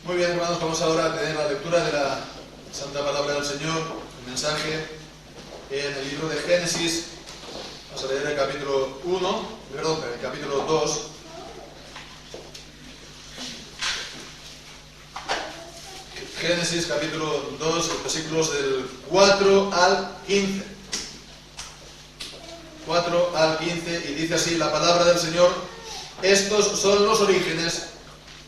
Muy bien, hermanos, vamos ahora a tener la lectura de la Santa Palabra del Señor, el mensaje en el libro de Génesis. Vamos a leer el capítulo 2. Génesis capítulo 2, versículos del 4 al 15. 4 al 15, y dice así la palabra del Señor: estos son los orígenes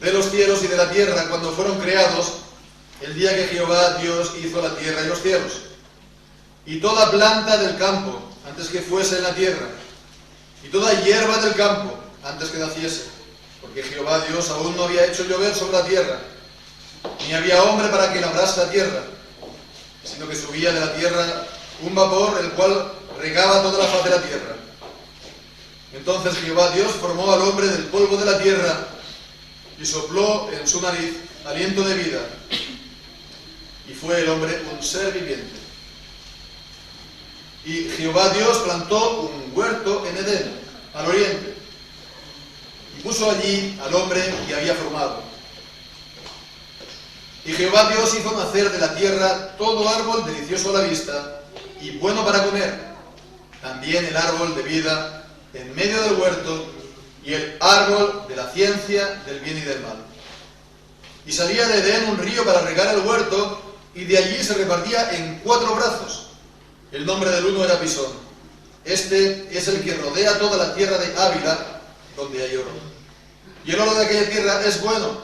de los cielos y de la tierra cuando fueron creados, el día que Jehová Dios hizo la tierra y los cielos, y toda planta del campo antes que fuese en la tierra, y toda hierba del campo antes que naciese, porque Jehová Dios aún no había hecho llover sobre la tierra, ni había hombre para que labrase la tierra, sino que subía de la tierra un vapor, el cual regaba toda la faz de la tierra. Entonces Jehová Dios formó al hombre del polvo de la tierra y sopló en su nariz aliento de vida, y fue el hombre un ser viviente. Y Jehová Dios plantó un huerto en Edén, al oriente, y puso allí al hombre que había formado. Y Jehová Dios hizo nacer de la tierra todo árbol delicioso a la vista y bueno para comer, también el árbol de vida en medio del huerto, y el árbol de la ciencia del bien y del mal. Y salía de Edén un río para regar el huerto, y de allí se repartía en 4 brazos. El nombre del uno era Pisón. Este es el que rodea toda la tierra de Ávila, donde hay oro. Y el oro de aquella tierra es bueno.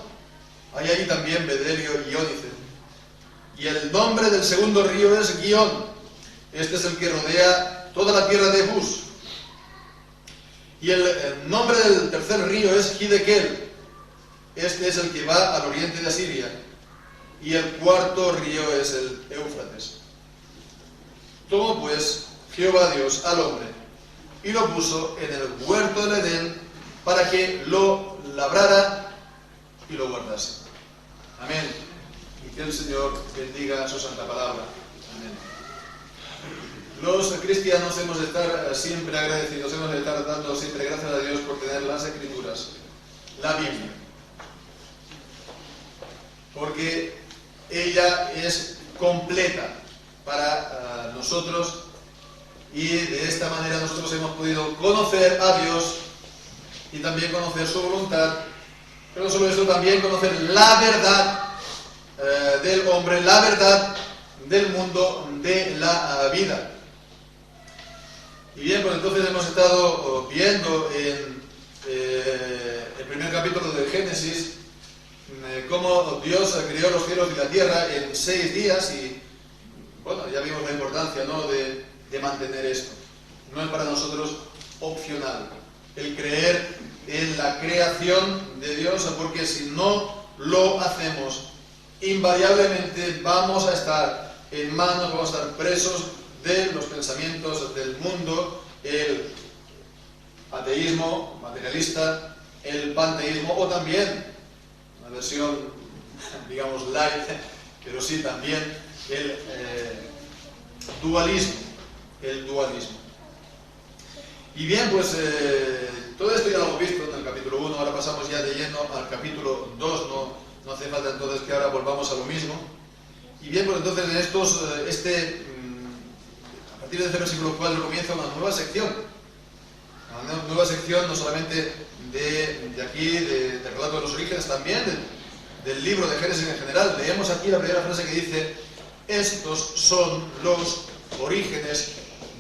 Hay allí también bedelio y ónice. Y el nombre del segundo río es Guión. Este es el que rodea toda la tierra de Bus. Y el nombre del tercer río es Hidekel. Este es el que va al oriente de Asiria. Y el cuarto río es el Éufrates. Tomó pues Jehová Dios al hombre y lo puso en el huerto del Edén para que lo labrara y lo guardase. Amén. Y que el Señor bendiga su santa palabra. Amén. Los cristianos hemos de estar siempre agradecidos, hemos de estar dando siempre gracias a Dios por tener las Escrituras, la Biblia, porque ella es completa para nosotros, y de esta manera nosotros hemos podido conocer a Dios y también conocer su voluntad, pero no solo eso, también conocer la verdad del hombre, la verdad del mundo, de la vida. Y bien, pues entonces hemos estado viendo en el primer capítulo de Génesis cómo Dios creó los cielos y la tierra en 6 días, y bueno, ya vimos la importancia, ¿no?, de mantener esto. No es para nosotros opcional el creer en la creación de Dios, porque si no lo hacemos, invariablemente vamos a estar en manos, vamos a estar presos de los pensamientos del mundo, el ateísmo materialista, el panteísmo, o también una versión, digamos, light, pero sí también el dualismo. Y bien, pues todo esto ya lo hemos visto en el capítulo 1, ahora pasamos ya de lleno al capítulo 2, no hace falta entonces que ahora volvamos a lo mismo. Y bien, pues entonces en estos, a partir de este versículo 4 comienza una nueva sección. Una nueva sección no solamente de aquí, del relato de los orígenes, también del libro de Génesis en general. Leemos aquí la primera frase que dice: estos son los orígenes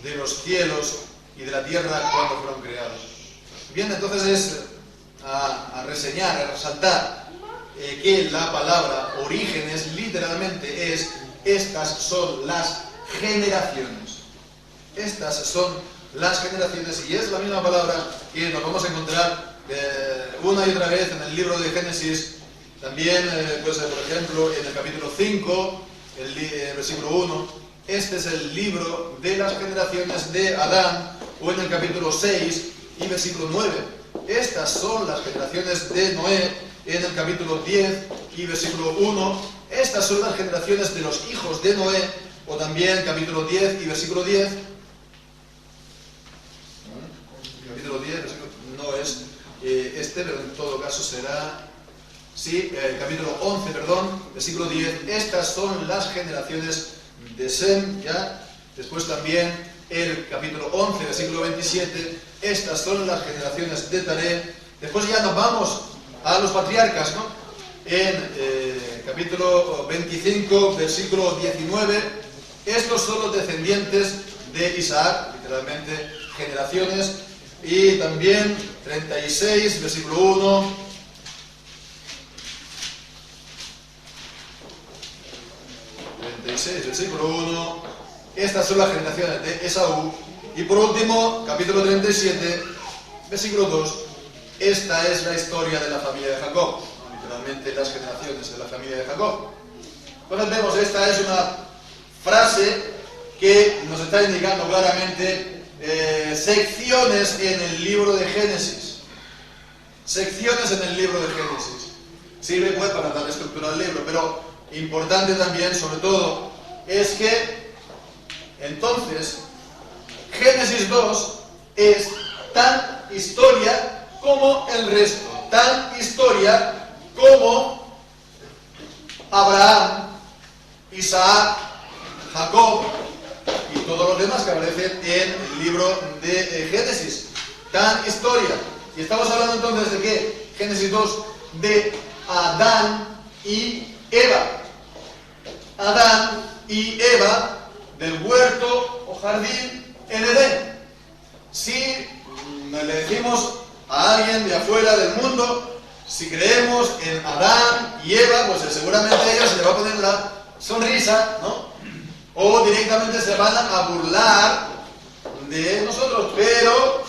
de los cielos y de la tierra cuando fueron creados. Bien, entonces es a reseñar, a resaltar que la palabra orígenes literalmente es: estas son las generaciones. Estas son las generaciones, y es la misma palabra que nos vamos a encontrar una y otra vez en el libro de Génesis. También, pues, por ejemplo, en el capítulo 5, el versículo 1, este es el libro de las generaciones de Adán, o en el capítulo 6 y versículo 9. Estas son las generaciones de Noé, en el capítulo 10 y versículo 1. Estas son las generaciones de los hijos de Noé, o también capítulo 10 y versículo 10. Capítulo 10, versículo, no es pero en todo caso será Sí, capítulo 11, perdón, versículo 10. Estas son las generaciones de Sem, ¿ya? Después también el capítulo 11, versículo 27. Estas son las generaciones de Taré. Después ya nos vamos a los patriarcas, ¿no? En capítulo 25, versículo 19. Estos son los descendientes de Isaac, literalmente generaciones. Y también 36, versículo 1. 36, versículo 1. Estas son las generaciones de Esaú. Y por último, capítulo 37, versículo 2. Esta es la historia de la familia de Jacob. Literalmente las generaciones de la familia de Jacob. Cuando vemos, esta es una frase que nos está indicando claramente secciones en el libro de Génesis. Secciones en el libro de Génesis. Sirve pues para dar estructura al libro, pero importante también, sobre todo, es que entonces Génesis 2 es tan historia como el resto, tan historia como Abraham, Isaac, Jacob y todos los demás que aparecen en el libro de Génesis. Tan historia. Y estamos hablando entonces de ¿qué? Génesis 2, de Adán y Eva. Adán y Eva del huerto o jardín en Edén. Si le decimos a alguien de afuera del mundo, si creemos en Adán y Eva, pues seguramente a ellos se le va a poner la sonrisa, ¿no? O directamente se van a burlar de nosotros, pero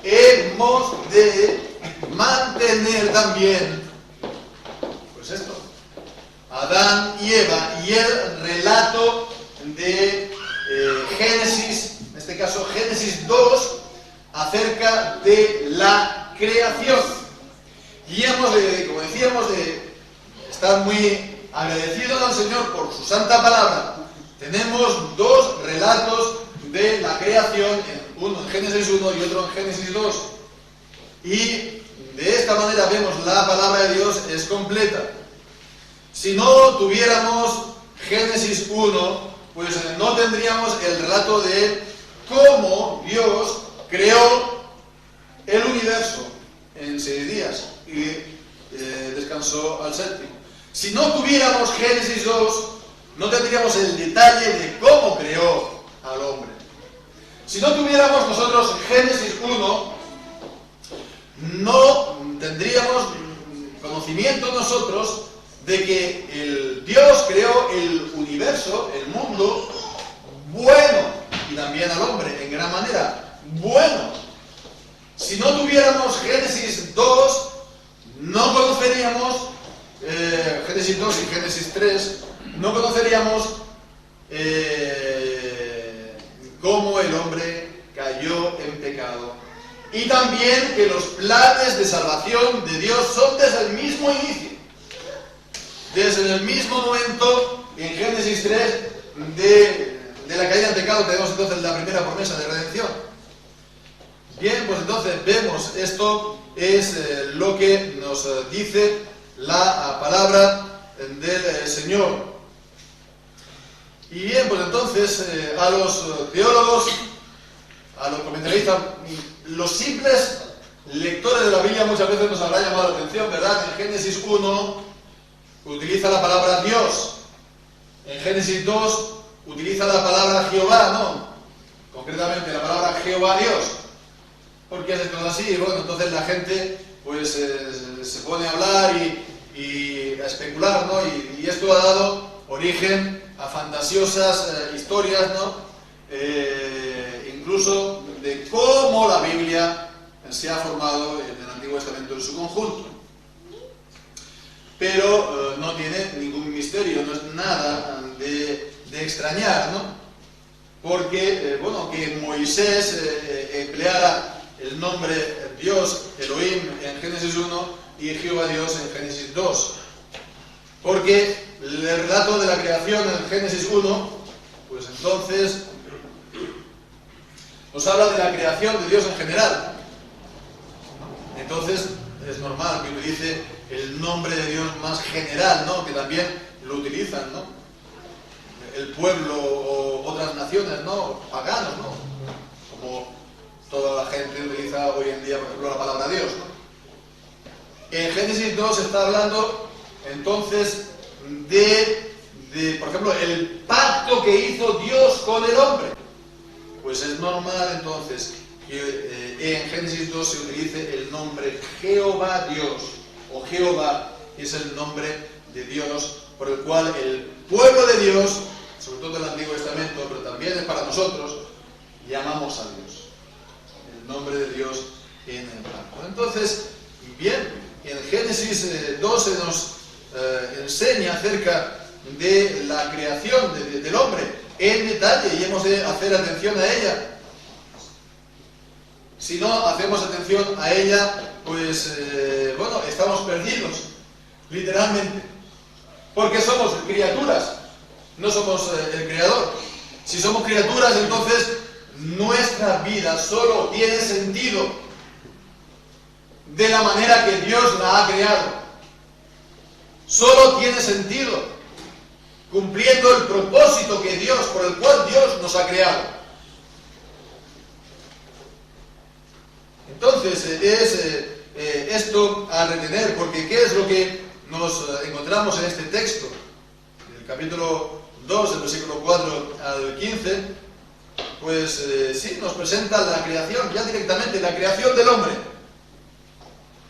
hemos de mantener también, pues esto, Adán y Eva y el relato de Génesis, en este caso Génesis 2, acerca de la creación. Y hemos de, como decíamos, de estar muy agradecidos al Señor por su santa palabra. Tenemos dos relatos de la creación, uno en Génesis 1 y otro en Génesis 2. Y de esta manera vemos la palabra de Dios es completa. Si no tuviéramos Génesis 1, pues no tendríamos el relato de cómo Dios creó el universo en 6 días y descansó al séptimo. Si no tuviéramos Génesis 2, no tendríamos el detalle de cómo creó al hombre. Si no tuviéramos nosotros Génesis 1, no tendríamos conocimiento nosotros de que el Dios creó el universo, el mundo, bueno, y también al hombre, en gran manera, bueno. Si no tuviéramos Génesis 2, no conoceríamos, Génesis 2 y Génesis 3, no conoceríamos cómo el hombre cayó en pecado. Y también que los planes de salvación de Dios son desde el mismo inicio. Desde el mismo momento, en Génesis 3, de la caída en pecado, tenemos entonces la primera promesa de redención. Bien, pues entonces vemos, esto es lo que nos dice la palabra del Señor. Y bien, pues entonces a los teólogos, a los comentaristas, los simples lectores de la Biblia muchas veces nos habrá llamado la atención, ¿verdad? En Génesis 1 utiliza la palabra Dios. En Génesis 2 utiliza la palabra Jehová, ¿no? Concretamente la palabra Jehová Dios. ¿Por qué hace todo así? Bueno, entonces la gente pues se pone a hablar y a especular, ¿no? Y esto ha dado origen a fantasiosas historias, ¿no? Incluso de cómo la Biblia se ha formado en el Antiguo Testamento en su conjunto. Pero no tiene ningún misterio, no es nada de extrañar, ¿no? Porque, bueno, que Moisés empleara el nombre Dios, Elohim, en Génesis 1 y Jehová Dios en Génesis 2. Porque el relato de la creación en Génesis 1, pues entonces nos habla de la creación de Dios en general. Entonces, es normal que utilice el nombre de Dios más general, ¿no? Que también lo utilizan, ¿no? El pueblo o otras naciones, ¿no? Paganos, ¿no? Como toda la gente utiliza hoy en día, por ejemplo, la palabra Dios, ¿no? En Génesis 2 se está hablando entonces por ejemplo, el pacto que hizo Dios con el hombre. Pues es normal entonces que en Génesis 2 se utilice el nombre Jehová Dios, o Jehová, que es el nombre de Dios por el cual el pueblo de Dios, sobre todo del Antiguo Testamento, pero también es para nosotros, llamamos a Dios. El nombre de Dios en el pacto. Entonces, bien, en Génesis 2 se nos enseña acerca de la creación del hombre en detalle y hemos de hacer atención a ella. Si no hacemos atención a ella, pues bueno, estamos perdidos, literalmente, porque somos criaturas, no somos el creador. Si somos criaturas, entonces nuestra vida solo tiene sentido de la manera que Dios la ha creado. Solo tiene sentido cumpliendo el propósito que Dios, por el cual Dios nos ha creado. Entonces, es esto a retener, porque ¿qué es lo que nos encontramos en este texto? En el capítulo 2, del versículo 4 al 15, pues sí, nos presenta la creación, ya directamente, la creación del hombre.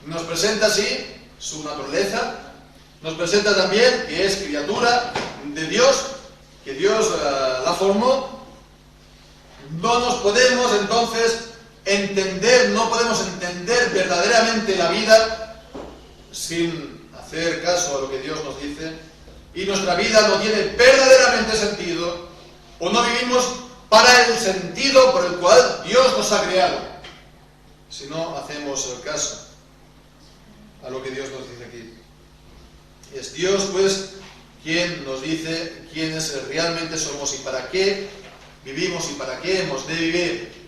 Nos presenta así su naturaleza, nos presenta también que es criatura de Dios, que Dios la formó. No nos podemos entonces entender, no podemos entender verdaderamente la vida sin hacer caso a lo que Dios nos dice, y nuestra vida no tiene verdaderamente sentido, o no vivimos para el sentido por el cual Dios nos ha creado, si no hacemos el caso a lo que Dios nos dice aquí. Es Dios, pues, quien nos dice quiénes realmente somos y para qué vivimos y para qué hemos de vivir.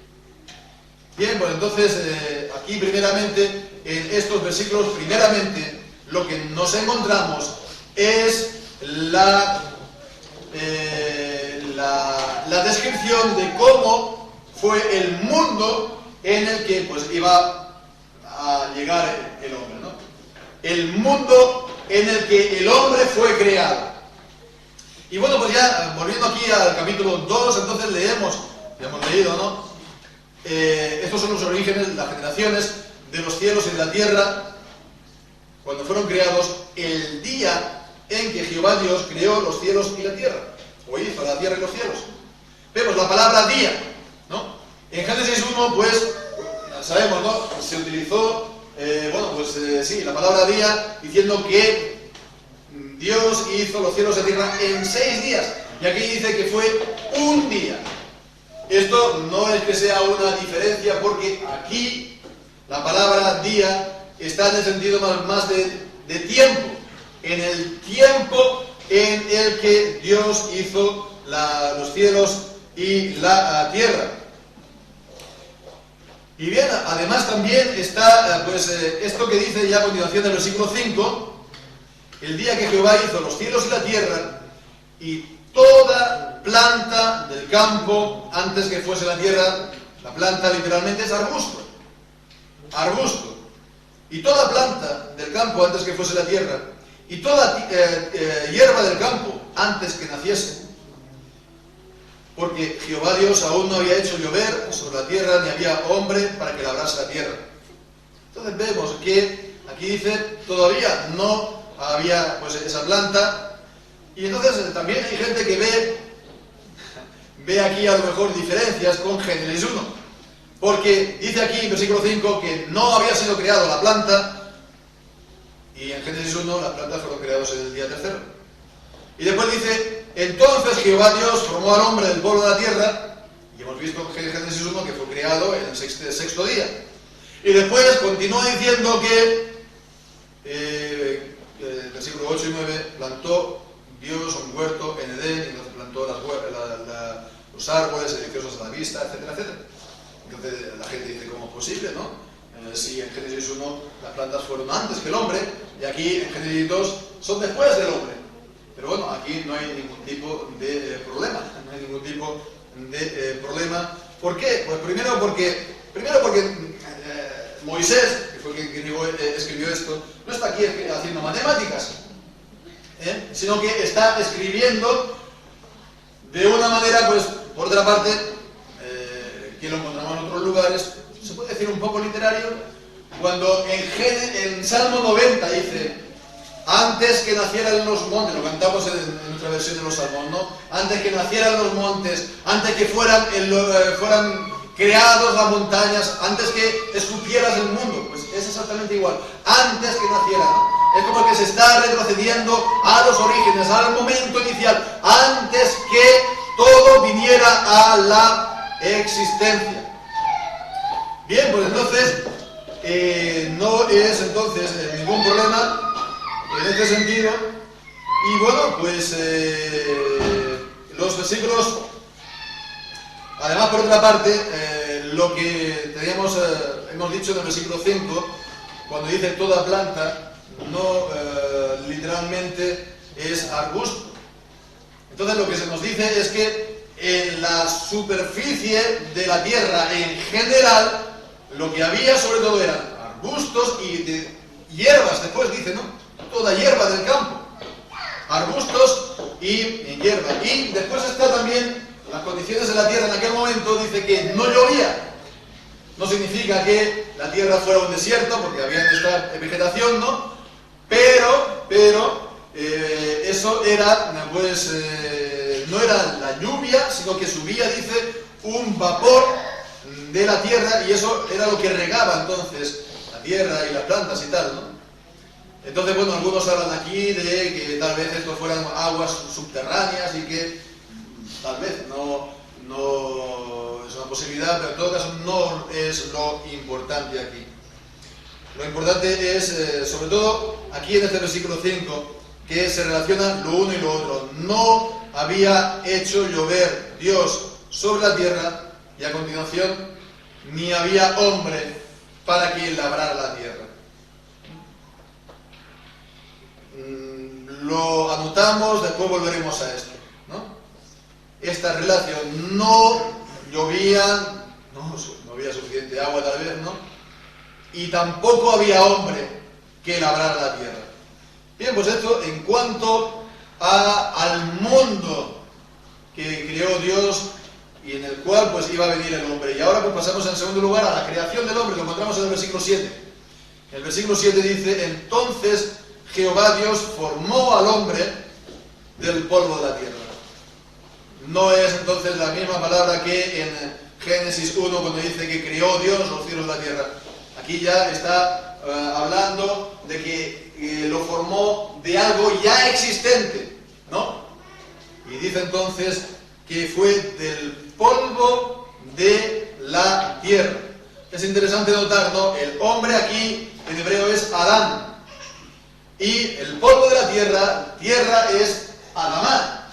Bien, pues entonces, aquí primeramente, en estos versículos, primeramente, lo que nos encontramos es la descripción de cómo fue el mundo en el que pues iba a llegar el hombre, ¿no? El mundo en el que el hombre fue creado. Y bueno, pues ya volviendo aquí al capítulo 2, entonces leemos, ya hemos leído, ¿no? Estos son los orígenes, las generaciones de los cielos y de la tierra, cuando fueron creados el día en que Jehová Dios creó los cielos y la tierra, o hizo la tierra y los cielos. Vemos la palabra día, ¿no? En Génesis 1, pues, sabemos, ¿no? Se utilizó, sí, la palabra día, diciendo que Dios hizo los cielos y la tierra en 6 días. Y aquí dice que fue un día. Esto no es que sea una diferencia, porque aquí la palabra día está en el sentido más de tiempo. En el tiempo en el que Dios hizo los cielos y la tierra. Y bien, además también está esto que dice ya a continuación del versículo 5, el día que Jehová hizo los cielos y la tierra, y toda planta del campo, antes que fuese la tierra, la planta literalmente es arbusto, y toda planta del campo antes que fuese la tierra, y toda hierba del campo antes que naciese, porque Jehová Dios aún no había hecho llover sobre la tierra, ni había hombre para que labrase la tierra. Entonces vemos que aquí dice, todavía no había pues esa planta, y entonces también hay gente que ve aquí a lo mejor diferencias con Génesis 1, porque dice aquí en versículo 5 que no había sido creada la planta, y en Génesis 1 las plantas fueron creadas en el día tercero. Y después dice, entonces Jehová Dios formó al hombre del polvo de la tierra, y hemos visto en Génesis 1 que fue creado en el sexto día. Y después continúa diciendo que versículo 8 y 9, plantó Dios un huerto en Edén, y entonces plantó los árboles deliciosos a la vista, etcétera, etcétera. Entonces la gente dice, ¿cómo es posible, no? si en Génesis 1 las plantas fueron antes que el hombre, y aquí en Génesis 2 son después del hombre. Pero bueno, aquí no hay ningún tipo de problema, no hay ningún tipo de problema. ¿Por qué? Pues primero porque Moisés, que fue el que escribió esto, no está aquí haciendo matemáticas, sino que está escribiendo de una manera, pues, por otra parte, que lo encontramos en otros lugares, se puede decir un poco literario, cuando en Salmo 90 dice: antes que nacieran los montes, lo cantamos en nuestra versión de los Salmos, ¿no? Antes que nacieran los montes, antes que fueran creados las montañas, antes que escupieras el mundo, pues es exactamente igual, antes que nacieran, ¿no? Es como que se está retrocediendo a los orígenes, al momento inicial, antes que todo viniera a la existencia. Bien, pues entonces, no es entonces ningún problema en este sentido. Y bueno, pues los versículos, además por otra parte, lo que hemos dicho en el versículo 5, cuando dice toda planta, no literalmente es arbusto. Entonces lo que se nos dice es que en la superficie de la tierra en general, lo que había sobre todo eran arbustos y hierbas, después dice, ¿no? Toda hierba del campo, arbustos y hierba. Y después está también las condiciones de la tierra en aquel momento, dice que no llovía. No significa que la tierra fuera un desierto, porque había esta vegetación, ¿no? Pero eso era, pues, no era la lluvia, sino que subía, dice, un vapor de la tierra, y eso era lo que regaba entonces la tierra y las plantas y tal, ¿no? Entonces, bueno, algunos hablan aquí de que tal vez esto fueran aguas subterráneas y que tal vez no es una posibilidad, pero en todo caso no es lo importante aquí. Lo importante es, sobre todo aquí en este versículo 5, que se relaciona lo uno y lo otro. No había hecho llover Dios sobre la tierra, y a continuación, ni había hombre para quien labrara la tierra. Lo anotamos, después volveremos a esto, ¿no? Esta relación, no llovía, no había suficiente agua tal vez, ¿no? Y tampoco había hombre que labrara la tierra. Bien, pues esto en cuanto al mundo que creó Dios y en el cual pues iba a venir el hombre. Y ahora pues pasamos en segundo lugar a la creación del hombre, lo encontramos en el versículo 7. El versículo 7 dice: entonces Jehová Dios formó al hombre del polvo de la tierra. No es entonces la misma palabra que en Génesis 1 cuando dice que creó Dios los cielos y la tierra. Aquí ya está hablando de que lo formó de algo ya existente, ¿no? Y dice entonces que fue del polvo de la tierra. Es interesante notar, ¿no? El hombre aquí en hebreo es Adán. Y el polvo de la tierra es Adamá.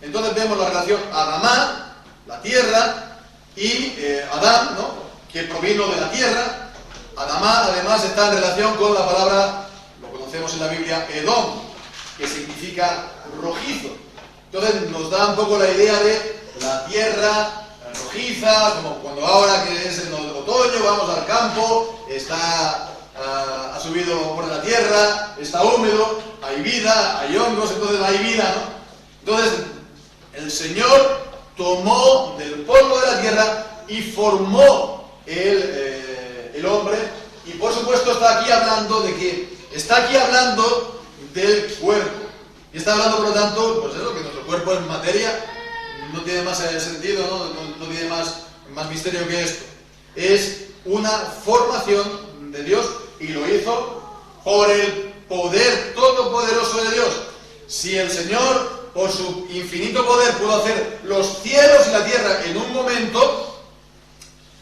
Entonces vemos la relación Adamá, la tierra, y Adán, ¿no? Que provino de la tierra. Adamá además está en relación con la palabra, lo conocemos en la Biblia, Edom, que significa rojizo. Entonces nos da un poco la idea de la tierra rojiza, como cuando ahora que es en otoño vamos al campo, ha subido por la tierra, está húmedo, hay vida, hay hongos, entonces hay vida, ¿no? Entonces el Señor tomó del polvo de la tierra y formó el hombre, y por supuesto está aquí hablando del cuerpo, y está hablando por lo tanto, pues eso, que nuestro cuerpo es materia, no tiene más sentido, no tiene más misterio que esto. Es una formación de Dios, y lo hizo por el poder todopoderoso de Dios. Si el Señor, por su infinito poder, pudo hacer los cielos y la tierra en un momento,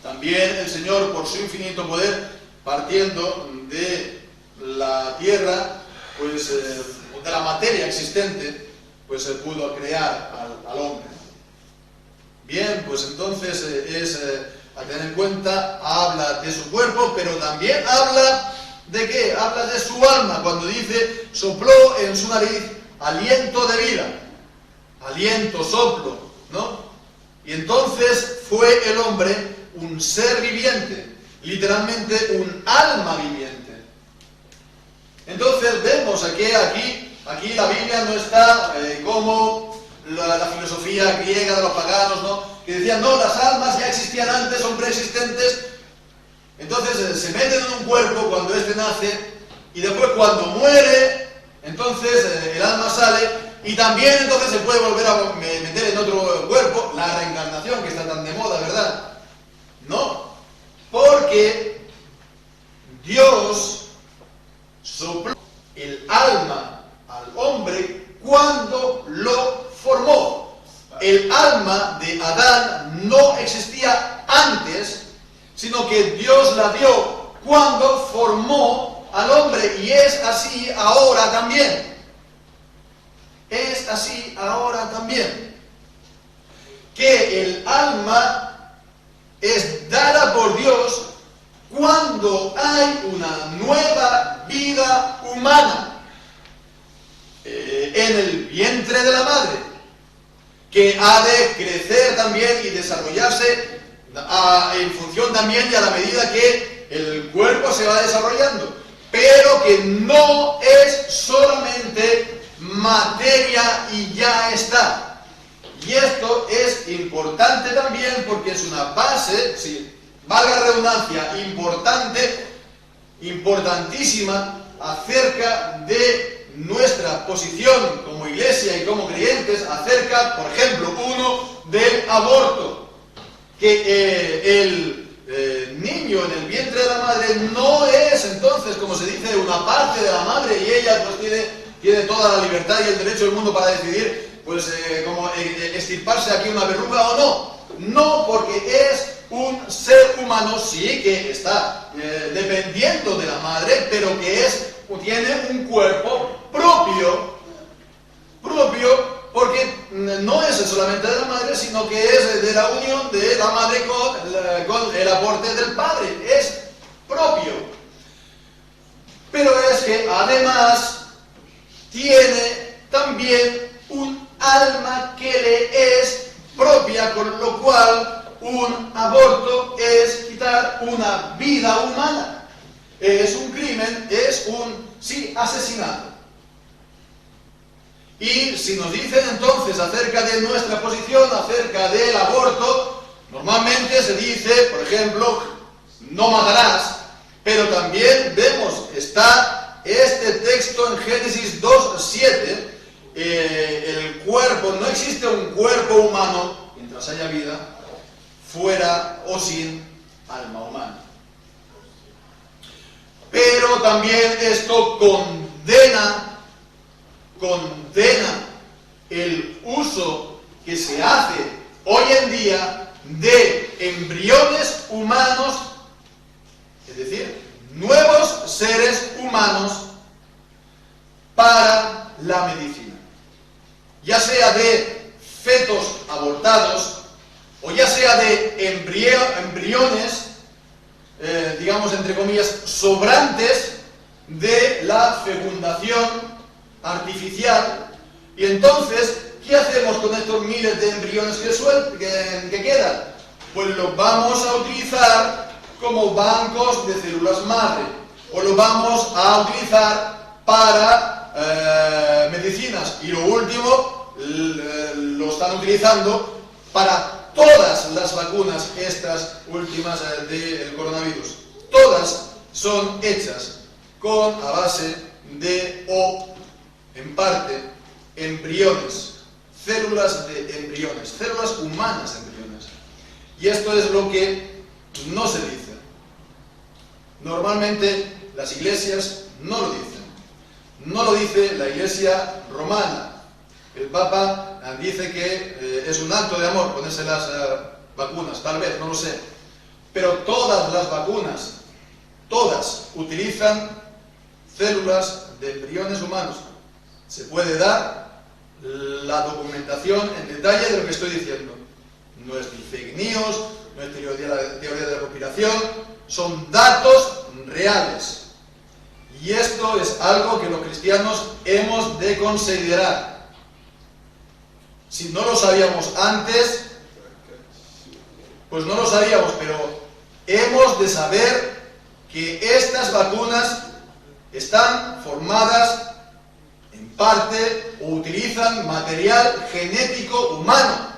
también el Señor, por su infinito poder, partiendo de la tierra, pues de la materia existente, pues pudo crear al hombre. Bien, pues entonces es a tener en cuenta, habla de su cuerpo, pero también habla ¿de qué? Habla de su alma, cuando dice, sopló en su nariz aliento de vida. Aliento, soplo, ¿no? Y entonces fue el hombre un ser viviente, literalmente un alma viviente. Entonces vemos aquí la Biblia no está como la filosofía griega de los paganos, ¿no? Que decían, no, las almas ya existían antes, son preexistentes. Entonces se meten en un cuerpo cuando éste nace, y después cuando muere, entonces el alma sale, y también entonces se puede volver a meter en otro cuerpo, la reencarnación que está tan de moda, ¿verdad? No, porque Dios sopló el alma al hombre cuando lo formó. El alma de Adán no existía antes, sino que Dios la dio cuando formó al hombre, y es así ahora también. Es así ahora también. Que el alma es dada por Dios cuando hay una nueva vida humana en el vientre de la madre, que ha de crecer también y desarrollarse en función también y a la medida que el cuerpo se va desarrollando, pero que no es solamente materia y ya está. Y esto es importante también porque es una base, si valga la redundancia, importantísima acerca de nuestra posición como iglesia y como creyentes acerca, por ejemplo, uno, del aborto. Que el niño en el vientre de la madre no es entonces, como se dice, una parte de la madre, y ella pues tiene toda la libertad y el derecho del mundo para decidir pues como extirparse aquí una verruga o no. No, porque es un ser humano, sí, que está dependiendo de la madre, pero que tiene un cuerpo propio, porque no es solamente de la madre, sino que es de la unión de la madre con el aporte del padre, es propio. Pero es que además tiene también un alma que le es propia, con lo cual un aborto es quitar una vida humana. Es un crimen, es un, sí, asesinato. Y si nos dicen entonces acerca de nuestra posición, acerca del aborto, normalmente se dice, por ejemplo, no matarás, pero también vemos, está este texto en Génesis 2:7, el cuerpo, no existe un cuerpo humano, mientras haya vida, fuera o sin alma humana. Pero también esto condena el uso que se hace hoy en día de embriones humanos, es decir, nuevos seres humanos para la medicina, ya sea de fetos abortados o ya sea de embriones, digamos entre comillas, sobrantes de la fecundación artificial. Y entonces, ¿qué hacemos con estos miles de embriones que quedan? Pues los vamos a utilizar como bancos de células madre, o los vamos a utilizar para medicinas, y lo último lo están utilizando para todas las vacunas estas últimas del coronavirus. Todas son hechas a base de en parte, embriones, células de embriones, células humanas de embriones. Y esto es lo que no se dice. Normalmente las iglesias no lo dicen. No lo dice la iglesia romana. El Papa dice que es un acto de amor ponerse las vacunas, tal vez, no lo sé. Pero todas las vacunas, todas utilizan células de embriones humanos. Se puede dar la documentación en detalle de lo que estoy diciendo. No es ni fake news, no es teoría de la conspiración, son datos reales. Y esto es algo que los cristianos hemos de considerar. Si no lo sabíamos antes, pues no lo sabíamos, pero hemos de saber que estas vacunas están formadas en parte o utilizan material genético humano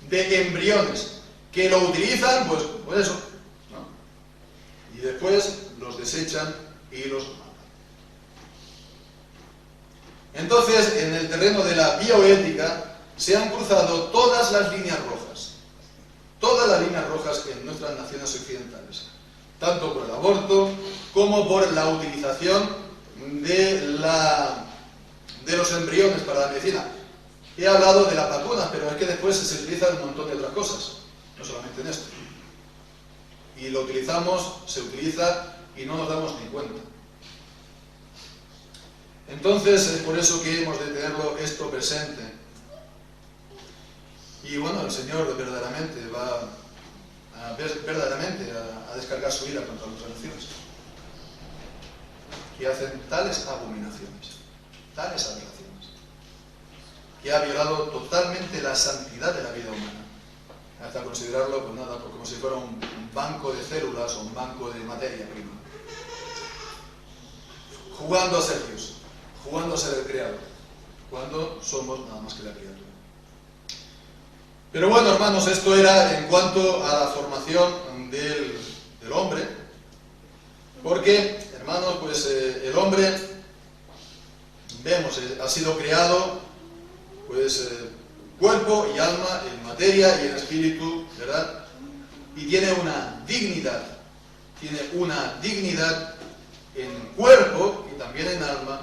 de embriones, que lo utilizan pues eso, ¿no? Y después los desechan y los matan. Entonces, en el terreno de la bioética se han cruzado todas las líneas rojas en nuestras naciones occidentales, tanto por el aborto como por la utilización de los embriones para la medicina. He hablado de las vacunas, pero es que después se utilizan un montón de otras cosas, no solamente en esto. Y lo utilizamos, se utiliza y no nos damos ni cuenta. Entonces es por eso que hemos de tenerlo esto presente. Y bueno, el Señor verdaderamente va a descargar su ira contra las naciones que hacen tales abominaciones, tales aberraciones, que ha violado totalmente la santidad de la vida humana, hasta considerarlo pues nada, como si fuera un banco de células o un banco de materia prima, jugando a ser Dios, jugando a ser el creador, cuando somos nada más que la criatura. Pero bueno, hermanos, esto era en cuanto a la formación del hombre, porque, hermanos, pues el hombre, vemos, ha sido creado, pues, cuerpo y alma, en materia y en espíritu, ¿verdad? Y tiene una dignidad en cuerpo y también en alma,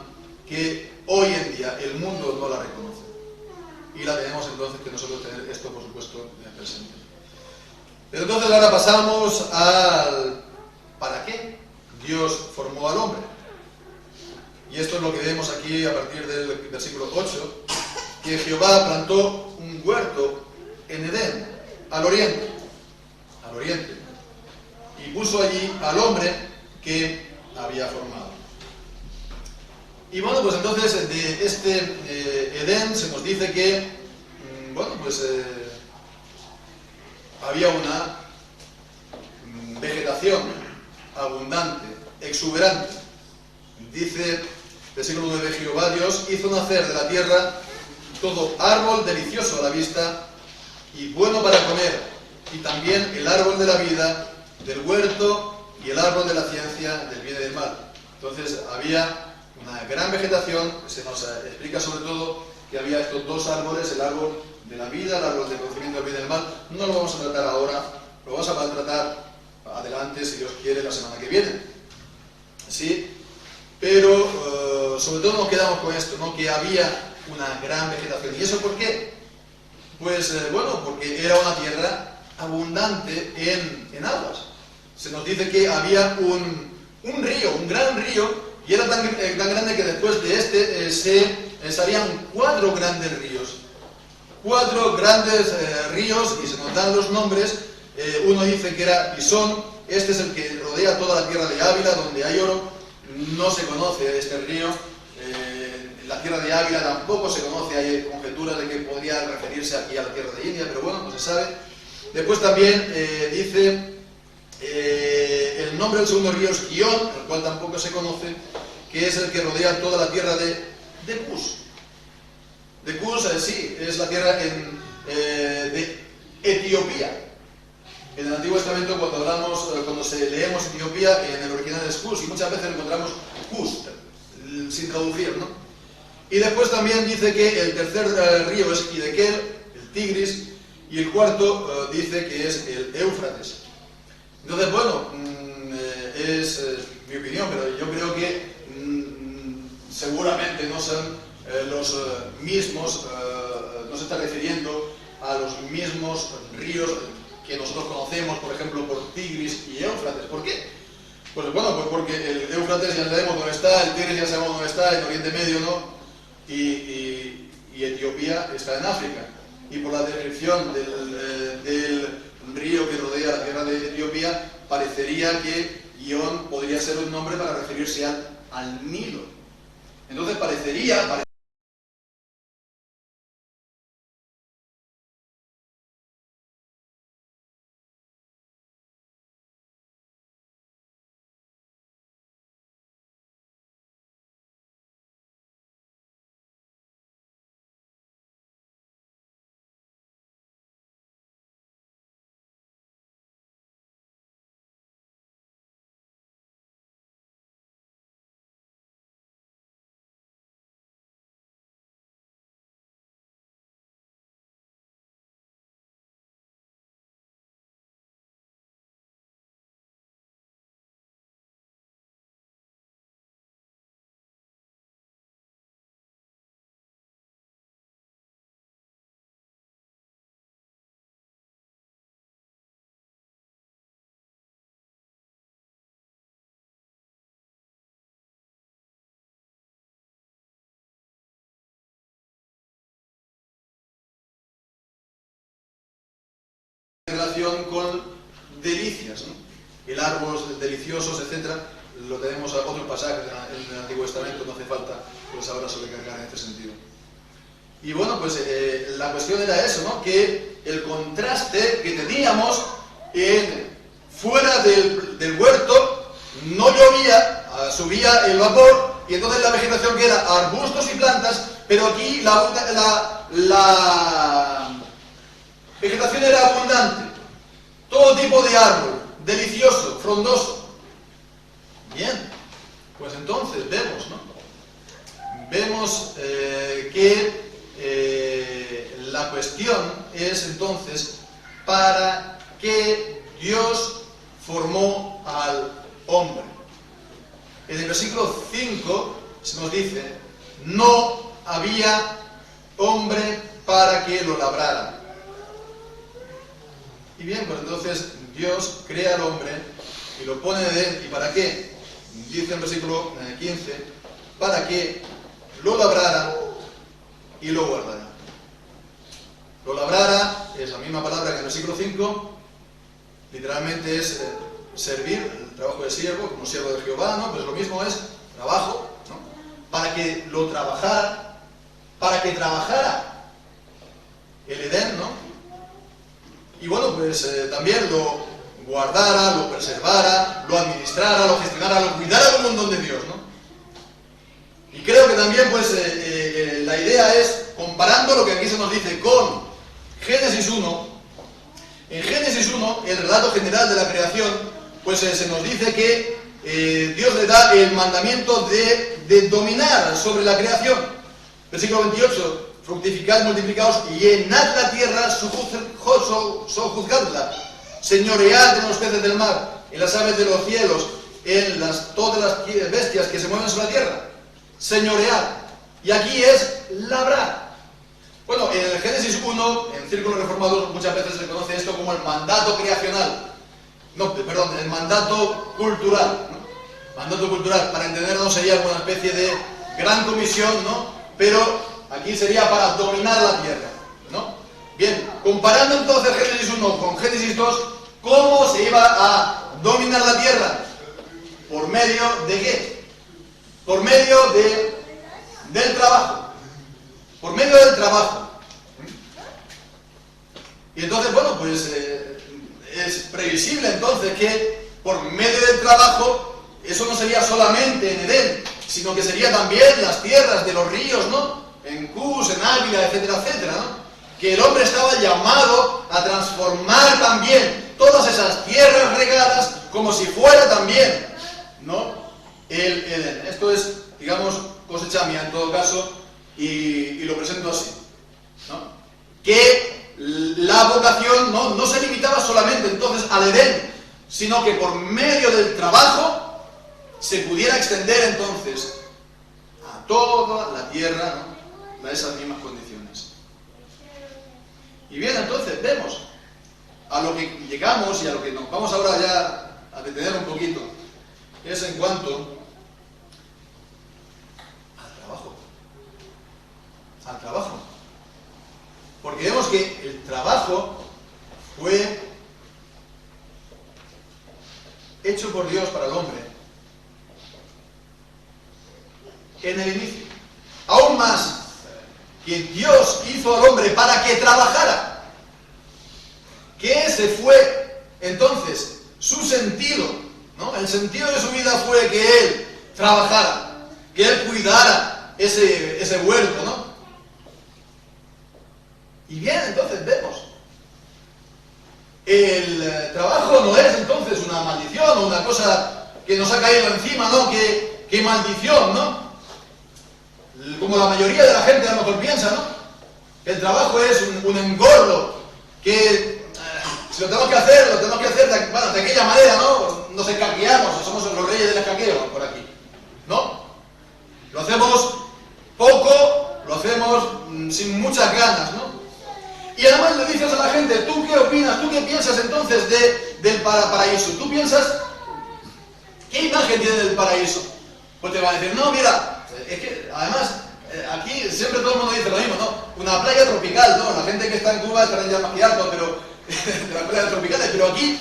que hoy en día el mundo no la reconoce. Y la tenemos entonces que nosotros tener esto, por supuesto, presente. Pero entonces ahora pasamos al ¿para qué Dios formó al hombre? Y esto es lo que vemos aquí a partir del versículo 8, que Jehová plantó un huerto en Edén, al oriente, y puso allí al hombre que había formado. Y bueno, pues entonces de este Edén se nos dice que, bueno, pues había una vegetación abundante, exuberante. Dice, versículo 9, Jehová Dios hizo nacer de la tierra todo árbol delicioso a la vista y bueno para comer, y también el árbol de la vida, del huerto y el árbol de la ciencia del bien y del mal. Entonces había una gran vegetación. Se nos explica sobre todo que había estos dos árboles, el árbol de la vida, el árbol del conocimiento del bien y del mal. No lo vamos a tratar ahora, lo vamos a tratar adelante, si Dios quiere, la semana que viene. ¿Sí? Pero sobre todo nos quedamos con esto, ¿no? Que había una gran vegetación. ¿Y eso por qué? Pues bueno, porque era una tierra abundante en aguas. Se nos dice que había un río, un gran río, y era tan grande que después de este se salían 4 grandes ríos. 4 grandes ríos, y se nos dan los nombres. Uno dice que era Pisón, este es el que rodea toda la tierra de Ávila, donde hay oro. No se conoce este río. En la tierra de Ávila tampoco se conoce, hay conjeturas de que podría referirse aquí a la tierra de India, pero bueno, no se sabe. Después también dice el nombre del segundo río es Gihón, el cual tampoco se conoce, que es el que rodea toda la tierra de Cus. De Cus, sí, es la tierra de Etiopía. En el Antiguo Testamento, cuando leemos Etiopía, en el original es Cus, y muchas veces encontramos Cus, sin traducir, ¿no? Y después también dice que el tercer río es Hiddekel, el Tigris, y el cuarto dice que es el Éufrates. Entonces, bueno, es mi opinión, pero yo creo que seguramente no son los mismos, no se está refiriendo a los mismos ríos que nosotros conocemos, por ejemplo, por Tigris y Éufrates. ¿Por qué? Pues bueno, pues porque el Éufrates ya sabemos dónde está, el Tigris ya sabemos dónde está, en Oriente Medio, ¿no? Y Etiopía está en África. Y por la descripción del río que rodea la tierra de Etiopía, parecería que Gihón podría ser un nombre para referirse al Nilo. Entonces parecería relación con delicias, ¿no? El árbol, deliciosos, etcétera, lo tenemos a otros pasajes en el Antiguo Testamento, no hace falta pues ahora sobrecargar en este sentido. Y bueno, pues la cuestión era eso, ¿no? Que el contraste que teníamos fuera del huerto, no llovía, subía el vapor, y entonces la vegetación que era arbustos y plantas, pero aquí la vegetación era abundante, todo tipo de árbol, delicioso, frondoso. Bien, pues entonces vemos, ¿no? Vemos que la cuestión es entonces para qué Dios formó al hombre. En el versículo 5 se nos dice: no había hombre para que lo labrara. Y bien, pues entonces Dios crea al hombre y lo pone en Edén. ¿Y para qué? Dice en el versículo 15, para que lo labrara y lo guardara. Lo labrara es la misma palabra que en el versículo 5, literalmente es servir, el trabajo de siervo, como siervo de Jehová, ¿no? Pues lo mismo es trabajo, ¿no? Para que lo trabajara, para que trabajara el Edén, ¿no? Y bueno, pues también lo guardara, lo preservara, lo administrara, lo gestionara, lo cuidara como un don de Dios, ¿no? Y creo que también, pues, la idea es, comparando lo que aquí se nos dice con Génesis 1, en Génesis 1, el relato general de la creación, pues se nos dice que Dios le da el mandamiento de dominar sobre la creación. Versículo 28, fructificad, multiplicaos y llenad la tierra, sojuzgadla, señoread en los peces del mar, en las aves de los cielos, en todas las bestias que se mueven sobre la tierra. Señorear. Y aquí es labrar. Bueno, en el Génesis 1, en círculos reformados, muchas veces se conoce esto como el mandato creacional. No, perdón, el mandato cultural, ¿no? Mandato cultural, para entendernos, sería una especie de gran comisión, ¿no? Pero aquí sería para dominar la tierra, ¿no? Bien, comparando entonces Génesis 1 con Génesis 2, ¿cómo se iba a dominar la tierra? ¿Por medio de qué? Por medio del trabajo. Por medio del trabajo. Y entonces, bueno, pues es previsible entonces que por medio del trabajo, eso no sería solamente en Edén, sino que sería también las tierras de los ríos, ¿no? En Cus, en Ávila, etcétera, etcétera, ¿no? Que el hombre estaba llamado a transformar también todas esas tierras regadas como si fuera también, ¿no? El Edén. Esto es, digamos, cosecha mía en todo caso, y lo presento así, ¿no? Que la vocación no se limitaba solamente entonces al Edén, sino que por medio del trabajo se pudiera extender entonces a toda la tierra, ¿no? A esas mismas condiciones. Y bien, entonces vemos a lo que llegamos y a lo que nos vamos ahora ya a detener un poquito, es en cuanto al trabajo. Porque vemos que el trabajo fue en el inicio. Aún más, que Dios hizo al hombre para que trabajara. Que ese fue, entonces, su sentido, ¿no? El sentido de su vida fue que él trabajara, que él cuidara ese huerto, ¿no? Y bien, entonces vemos. El trabajo no es entonces una maldición o una cosa que nos ha caído encima, ¿no? Qué maldición, ¿no? Como la mayoría de la gente a lo mejor piensa, ¿no? El trabajo es un engorro, que si lo tenemos que hacer de aquella manera, ¿no? Nos escaqueamos, somos los reyes del escaqueo por aquí, ¿no? Lo hacemos poco, lo hacemos sin muchas ganas, ¿no? Y además le dices a la gente, ¿tú qué opinas? ¿Tú qué piensas entonces del paraíso? ¿Tú piensas qué imagen tiene del paraíso? Pues te va a decir, no, mira, es que además aquí siempre todo el mundo dice lo mismo, ¿no? Una playa tropical, ¿no? La gente que está en Cuba estará ya más harto, pero de las playas tropicales, pero aquí,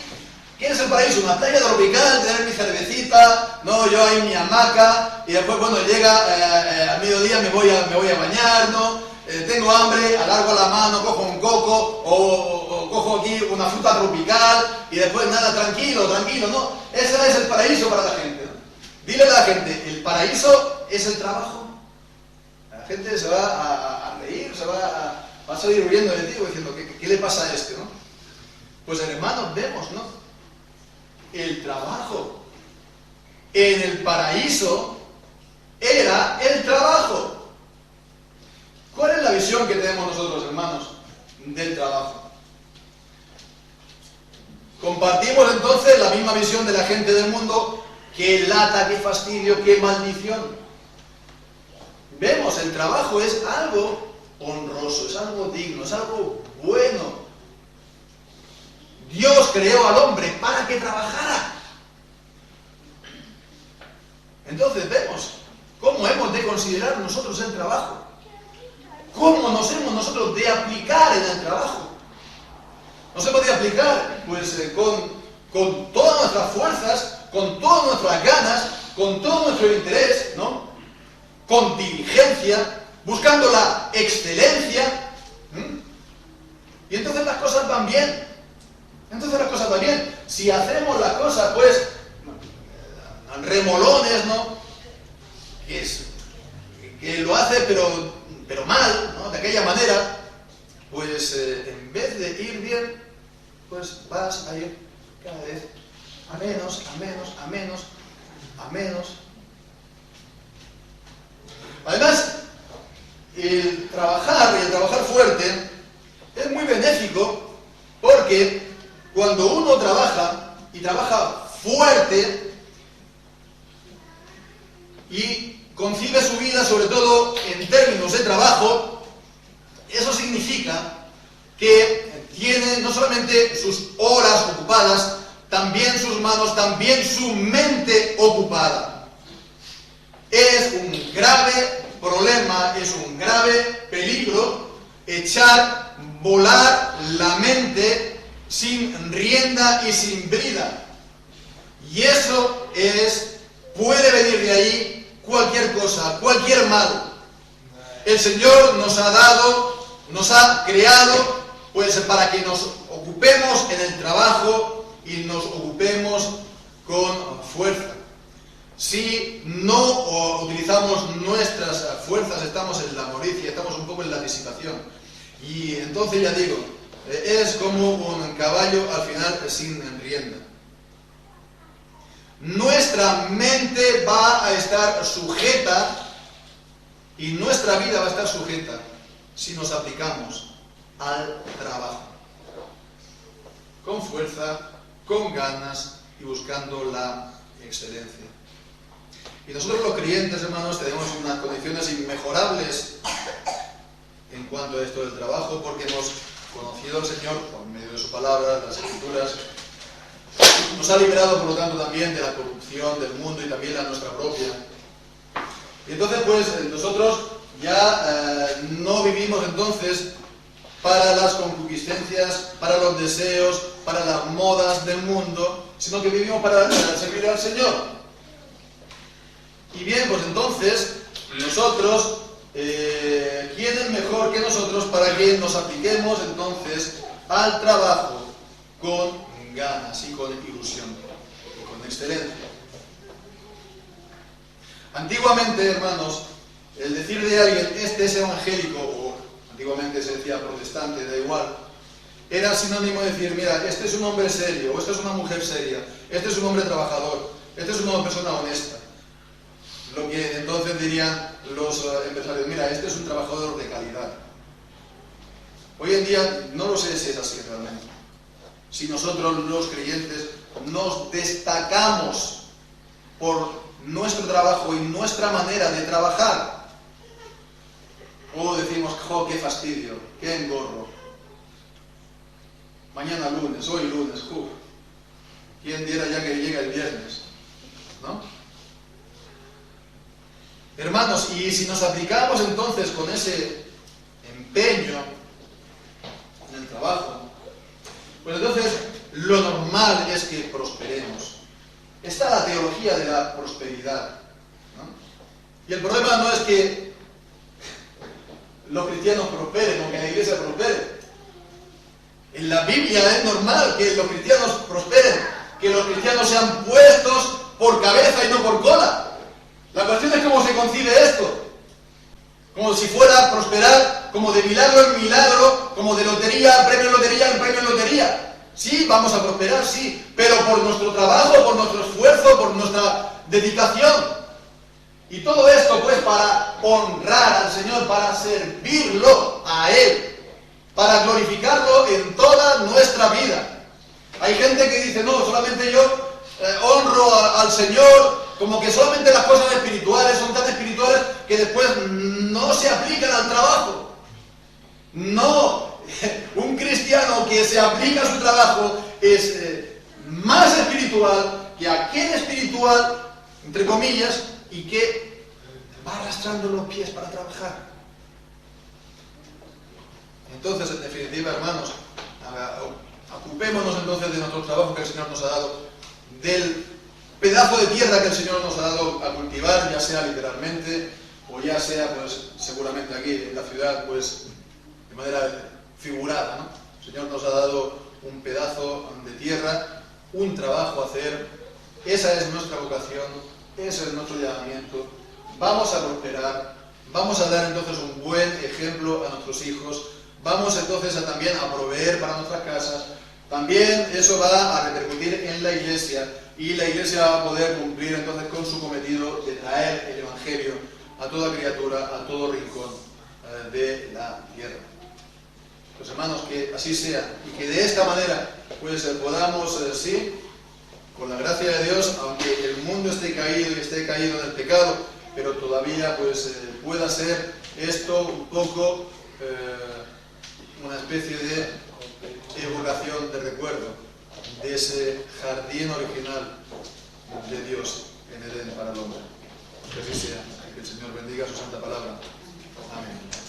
¿qué es el paraíso? Una playa tropical, tener mi cervecita, ¿no? Yo ahí mi hamaca, y después cuando llega al mediodía me voy a bañar, ¿no? Tengo hambre, alargo la mano, cojo un coco o cojo aquí una fruta tropical y después nada, tranquilo, ¿no? Ese es el paraíso para la gente, ¿no? Dile a la gente, el paraíso es el trabajo. La gente se va a reír, va a salir riendo de ti diciendo, ¿qué le pasa a este, no? Pues hermanos, vemos, ¿no? El trabajo en el paraíso era el trabajo. ¿Cuál es la visión que tenemos nosotros, hermanos, del trabajo? Compartimos entonces la misma visión de la gente del mundo. ¡Qué lata, qué fastidio, qué maldición! Vemos, el trabajo es algo honroso, es algo digno, es algo bueno. Dios creó al hombre para que trabajara. Entonces vemos cómo hemos de considerar nosotros el trabajo. ¿Cómo nos hemos nosotros de aplicar en el trabajo? Nos hemos de aplicar pues con todas nuestras fuerzas, con todas nuestras ganas, con todo nuestro interés, ¿no? Con diligencia, buscando la excelencia. Y entonces las cosas van bien. Si hacemos las cosas pues remolones, ¿no? Que lo hace pero mal, ¿no? De aquella manera, pues en vez de ir bien, pues vas a ir cada vez a menos. Además, el trabajar fuerte es muy benéfico porque cuando uno trabaja y trabaja fuerte y concibe su vida sobre todo en términos de trabajo, eso significa que tiene no solamente sus horas ocupadas, también sus manos, también su mente ocupada. Es un grave problema, es un grave peligro echar volar la mente sin rienda y sin brida. Y eso puede venir de ahí cualquier cosa, cualquier mal. El Señor nos ha creado, pues para que nos ocupemos en el trabajo y nos ocupemos con fuerza. Si no utilizamos nuestras fuerzas, estamos en la molicie, estamos un poco en la disipación. Y entonces ya digo, es como un caballo al final sin rienda. Nuestra mente va a estar sujeta y nuestra vida va a estar sujeta si nos aplicamos al trabajo. Con fuerza, con ganas y buscando la excelencia. Y nosotros los creyentes, hermanos, tenemos unas condiciones inmejorables en cuanto a esto del trabajo porque hemos conocido al Señor por medio de su palabra, de las Escrituras. Nos ha liberado, por lo tanto, también de la corrupción del mundo y también la nuestra propia. Y entonces, pues, nosotros ya no vivimos entonces para las concupiscencias, para los deseos, para las modas del mundo, sino que vivimos para servir al Señor. Y bien, pues entonces, nosotros, ¿quién es mejor que nosotros para que nos apliquemos entonces al trabajo con ganas y con ilusión y con excelencia? Antiguamente, hermanos, el decir de alguien, este es evangélico, o antiguamente se decía protestante, da igual, era sinónimo de decir, mira, este es un hombre serio, o esta es una mujer seria, este es un hombre trabajador, este es una persona honesta. Lo que entonces dirían los empresarios, mira, este es un trabajador de calidad. Hoy en día no lo sé si es así realmente. Si nosotros los creyentes nos destacamos por nuestro trabajo y nuestra manera de trabajar, o decimos, jo, qué fastidio, qué engorro, mañana lunes, hoy lunes, quién diera ya que llega el viernes, ¿no? Hermanos, y si nos aplicamos entonces con ese empeño en el trabajo, pues entonces lo normal es que prosperemos. Está la teología de la prosperidad, ¿no? Y el problema no es que los cristianos prosperen o que la iglesia prospere. En la Biblia es normal que los cristianos prosperen, que los cristianos sean puestos por cabeza y no por cola. La cuestión es cómo se concibe esto. Como si fuera a prosperar, como de milagro en milagro, como de lotería, premio en lotería, en premio en lotería. Sí, vamos a prosperar, sí, pero por nuestro trabajo, por nuestro esfuerzo, por nuestra dedicación. Y todo esto pues para honrar al Señor, para servirlo a Él, para glorificarlo en toda nuestra vida. Hay gente que dice, no, solamente yo honro al Señor, como que solamente las cosas espirituales son tan espirituales que después no se aplican al trabajo. No, un cristiano que se aplica a su trabajo es más espiritual que aquel espiritual, entre comillas, y que va arrastrando los pies para trabajar. Entonces, en definitiva, hermanos, ocupémonos entonces de nuestro trabajo que el Señor nos ha dado, del pedazo de tierra que el Señor nos ha dado a cultivar, ya sea literalmente, o ya sea, pues, seguramente aquí en la ciudad, pues, de manera figurada, ¿no? El Señor nos ha dado un pedazo de tierra, un trabajo a hacer, esa es nuestra vocación, ese es nuestro llamamiento. Vamos a prosperar, vamos a dar entonces un buen ejemplo a nuestros hijos, vamos entonces también a proveer para nuestras casas. También eso va a repercutir en la iglesia y la iglesia va a poder cumplir entonces con su cometido de traer el evangelio a toda criatura, a todo rincón de la tierra. Pues hermanos, que así sea y que de esta manera pues podamos, sí, con la gracia de Dios, aunque el mundo esté caído y esté caído en el pecado, pero todavía pues pueda ser esto un poco una especie de evocación de recuerdo de ese jardín original de Dios en Edén para el hombre. Que así sea, que el Señor bendiga su santa palabra. Amén.